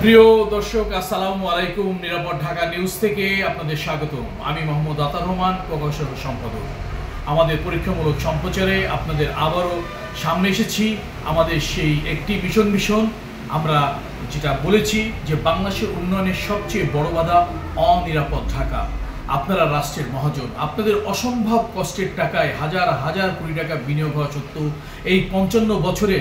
প্রিয় দর্শক, আসসালামু আলাইকুম। নিরাপদ ঢাকা নিউজ থেকে আপনাদের স্বাগত। আমি মোহাম্মদ আতার রহমান, প্রকাশক সম্পাদক। আমাদের পরীক্ষামূলক সম্প্রচারে আপনাদের আবারও সামনে এসেছি। আমাদের সেই একটি মিশন আমরা যেটা বলেছি যে বাংলাদেশের উন্নয়নের সবচেয়ে বড় বাধা অনিরাপদ ঢাকা। আপনারা রাষ্ট্রের মহাজন, আপনাদের অসম্ভব কষ্টের টাকায় হাজার হাজার কোটি টাকা বিনিয়োগ হওয়া সত্ত্বেও এই ৫৫ বছরে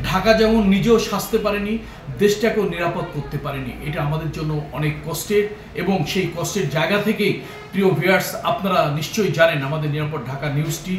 ঢাকা যেমন নিজেও সাজতে পারেনি, দেশটাকেও নিরাপদ করতে পারেনি। এটা আমাদের জন্য অনেক কষ্টের, এবং সেই কষ্টের জায়গা থেকেই প্রিয় ভিউয়ার্স, আপনারা নিশ্চয়ই জানেন আমাদের নিরাপদ ঢাকা নিউজটি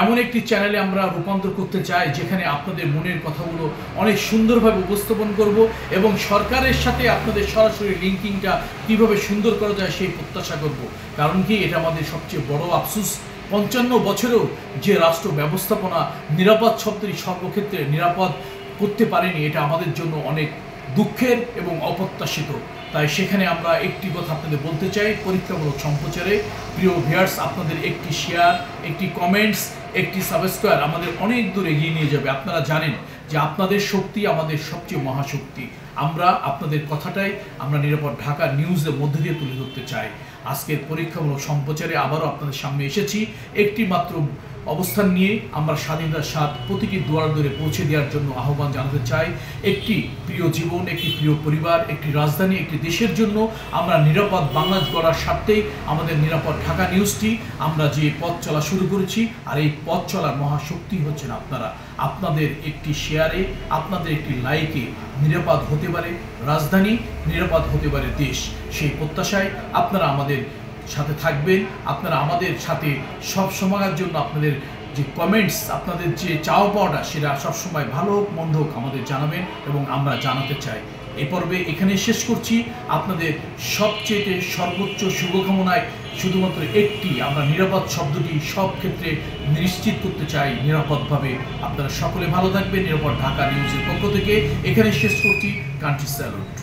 এমন একটি চ্যানেলে আমরা রূপান্তর করতে চাই যেখানে আপনাদের মনের কথাগুলো অনেক সুন্দরভাবে উপস্থাপন করব এবং সরকারের সাথে আপনাদের সরাসরি লিঙ্কিংটা কীভাবে সুন্দর করা যায় সেই প্রত্যাশা করব। কারণ কি, এটা আমাদের সবচেয়ে বড় আফসোস। ৫৫ বছরেও যে রাষ্ট্র ব্যবস্থাপনা নিরাপদ শব্দের সর্বক্ষেত্রে নিরাপদ করতে পারেনি, এটা আমাদের জন্য অনেক দুঃখের এবং অপ্রত্যাশিত। তাই সেখানে আমরা একটি কথা আপনাদের বলতে চাই, পরীক্ষামূলক সম্প্রচারে প্রিয় ভিউয়ার্স, আপনাদের একটি শেয়ার, একটি কমেন্টস, একটি সাবস্ক্রাইব আমাদের অনেক দূর এগিয়ে নিয়ে যাবে। আপনারা জানেন যে আপনাদের শক্তি আমাদের সবচেয়ে মহাশক্তি। আমরা আপনাদের কথাটাই আমরা নিরাপদ ঢাকা নিউজের মধ্যে দিয়ে তুলে ধরতে চাই। আজকের পরীক্ষামূলক সম্প্রচারে আবারও আপনাদের সামনে এসেছি একটি মাত্র অবস্থান নিয়ে। আমরা স্বাধীনতার স্বাদ প্রতিটি দুয়ার দূরে পৌঁছে দেওয়ার জন্য আহ্বান জানাতে চাই। একটি প্রিয় জীবন, একটি প্রিয় পরিবার, একটি রাজধানী, একটি দেশের জন্য আমরা নিরাপদ বাংলাদেশ গড়ার স্বার্থেই আমাদের নিরাপদ ঢাকা নিউজটি আমরা যে পথ চলা শুরু করেছি। আর এই পথ চলার মহাশক্তি হচ্ছেন আপনারা। আপনাদের একটি শেয়ারে, আপনাদের একটি লাইকে নিরাপদ হতে পারে রাজধানী, নিরাপদ হতে পারে দেশ। সেই প্রত্যাশায় আপনারা আমাদের সাথে থাকবেন। আপনারা আমাদের সাথে সব সময়ের জন্য আপনাদের যে কমেন্টস, আপনাদের যে চাওয়া পাওয়াটা, সেটা সবসময় ভালো হোক মন্দ হোক আমাদের জানাবেন এবং আমরা জানাতে চাই। এই পর্বে এখানে শেষ করছি। আপনাদের সবচেয়ে সর্বোচ্চ শুভকামনায় শুধুমাত্র একটি, আমরা নিরাপদ শব্দটি সব ক্ষেত্রে নিশ্চিত করতে চাই নিরাপদভাবে। আপনারা সকলে ভালো থাকবেন। নিরাপদ ঢাকা নিউজের পক্ষ থেকে এখানে শেষ করছি। Country salute.